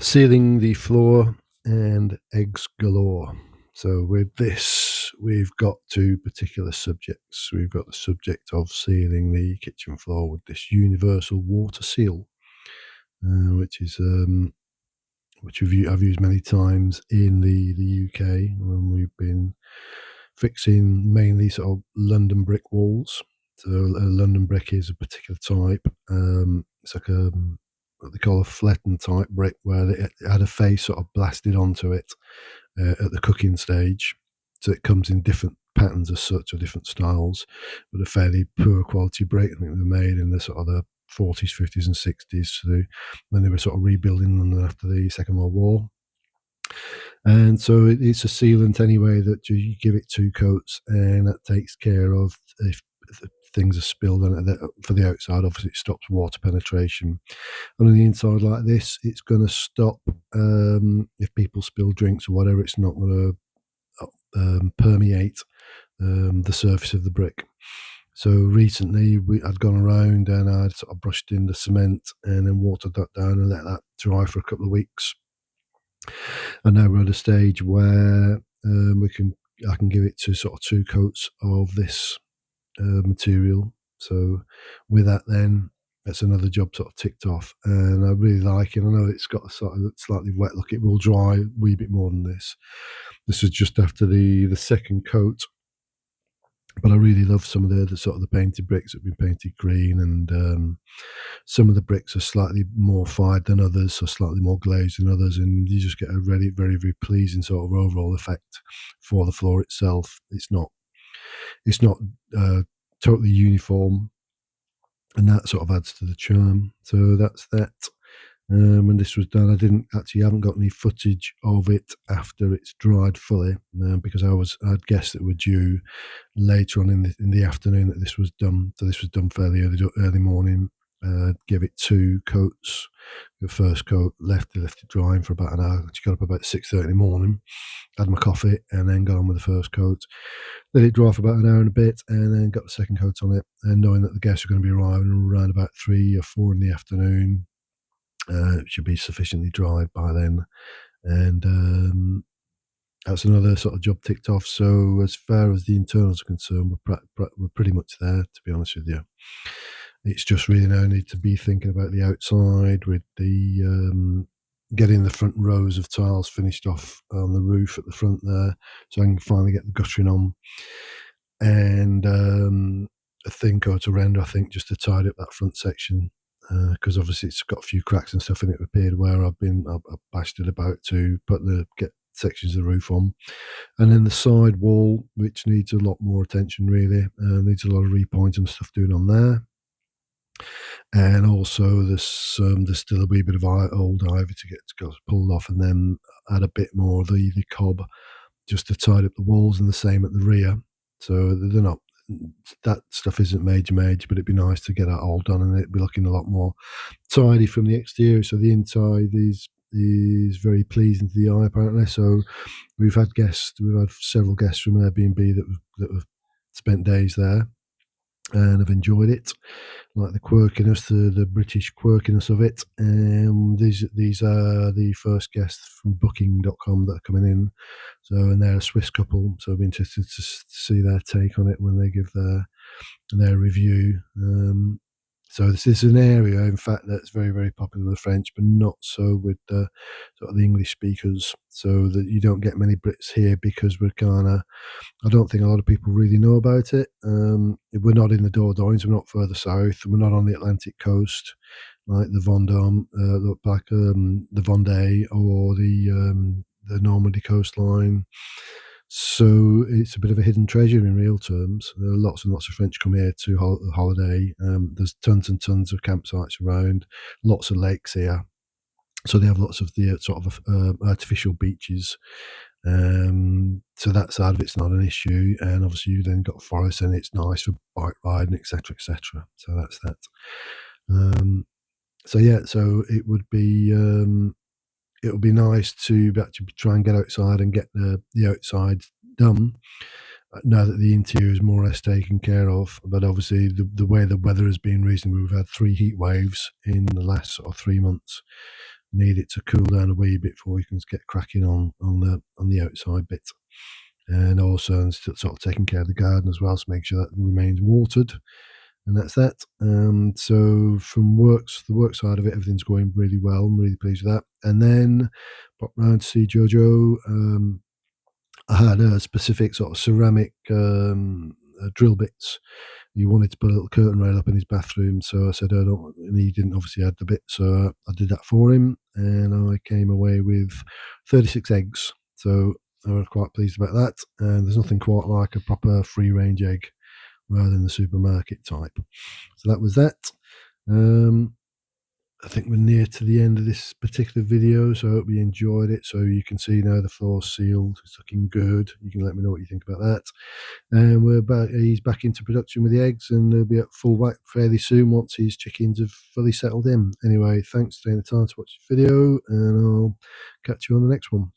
Sealing the floor and eggs galore. So with this, we've got two particular subjects. We've got the subject of sealing the kitchen floor with this universal water seal, which is I've used many times in the UK when we've been fixing mainly sort of London brick walls. So a London brick is a particular type. It's like what they call a flattened type brick, where it had a face sort of blasted onto it at the cooking stage. So it comes in different patterns as such, or different styles, but a fairly poor quality brick. I think they were made in the sort of the 40s, 50s, and 60s, so when they were sort of rebuilding London after the Second World War. And so it's a sealant anyway that you give it two coats, and that takes care of if things are spilled on it. For the outside, obviously, it stops water penetration. And on the inside, like this, it's going to stop if people spill drinks or whatever. It's not going to permeate the surface of the brick. So recently, I'd gone around and I'd sort of brushed in the cement and then watered that down and let that dry for a couple of weeks. And now we're at a stage where I can give it to sort of two coats of this material. So with that, then that's another job sort of ticked off, and I really like it. I know it's got a sort of slightly wet look. It will dry a wee bit more than this. This is just after the second coat, but I really love some of the sort of the painted bricks that have been painted green, and some of the bricks are slightly more fired than others, so slightly more glazed than others, and you just get a really very very pleasing sort of overall effect for the floor itself. It's not totally uniform, and that sort of adds to the charm. So that's that. When this was done, haven't got any footage of it after it's dried fully, because I'd guessed that we're due later on in the afternoon that this was done. So this was done fairly early morning. Give it two coats. The first coat left it drying for about an hour. She got up about 6:30 in the morning, had my coffee, and then got on with the first coat. Let it dry for about an hour and a bit, and then got the second coat on it. And knowing that the guests are going to be arriving around about 3 or 4 in the afternoon, it should be sufficiently dried by then. And that's another sort of job ticked off. So as far as the internals are concerned, we're pretty much there, to be honest with you. It's just really now need to be thinking about the outside with the getting the front rows of tiles finished off on the roof at the front there, so I can finally get the guttering on, and a thin coat of render, I think, just to tidy up that front section, because obviously it's got a few cracks and stuff in it appeared where I've bashed it about to get sections of the roof on. And then the side wall, which needs a lot more attention really, needs a lot of repoint and stuff doing on there. And also there's still a wee bit of old ivy to get pulled off, and then add a bit more of the cob just to tidy up the walls, and the same at the rear. So they're not, that stuff isn't major, but it'd be nice to get that all done, and it'd be looking a lot more tidy from the exterior. So the inside is very pleasing to the eye, apparently. So we've had several guests from Airbnb that have spent days there and have enjoyed it, like the quirkiness, the British quirkiness of it. These are the first guests from Booking.com that are coming in. So, and they're a Swiss couple. So I'll be interested to see their take on it when they give their review. So this is an area, in fact, that's very, very popular with the French, but not so with the sort of the English speakers. So that you don't get many Brits here, because I don't think a lot of people really know about it. We're not in the Dordogne, we're not further south, we're not on the Atlantic coast like the Vendôme, the Vendée, or the Normandy coastline. So it's a bit of a hidden treasure in real terms. There are lots and lots of French come here to holiday. There's tons and tons of campsites around, lots of lakes here. So they have lots of the sort of artificial beaches. So that side of it's not an issue. And obviously you then got forest, and it's nice for bike riding, etc., etc. So that's that. So it would be nice to actually try and get outside and get the outside done, now that the interior is more or less taken care of. But obviously the way the weather has been recently, we've had 3 heat waves in the last sort of 3 months, need it to cool down a wee bit before we can get cracking on the outside bit. And also sort of taking care of the garden as well, to make sure that remains watered. And that's that. So from the work side of it, everything's going really well. I'm really pleased with that. And then popped round to see Jojo. I had a specific sort of ceramic drill bits. He wanted to put a little curtain rail up in his bathroom, so I said, "I don't." And he didn't obviously add the bit, so I did that for him, and I came away with 36 eggs. So I was quite pleased about that. And there's nothing quite like a proper free range egg rather than the supermarket type. So that was that. Um, I think we're near to the end of this particular video, so I hope you enjoyed it. So you can see now the floor's sealed. It's looking good. You can let me know what you think about that. And he's back into production with the eggs, and they'll be at full whack fairly soon once his chickens have fully settled in. Anyway, thanks for taking the time to watch the video, and I'll catch you on the next one.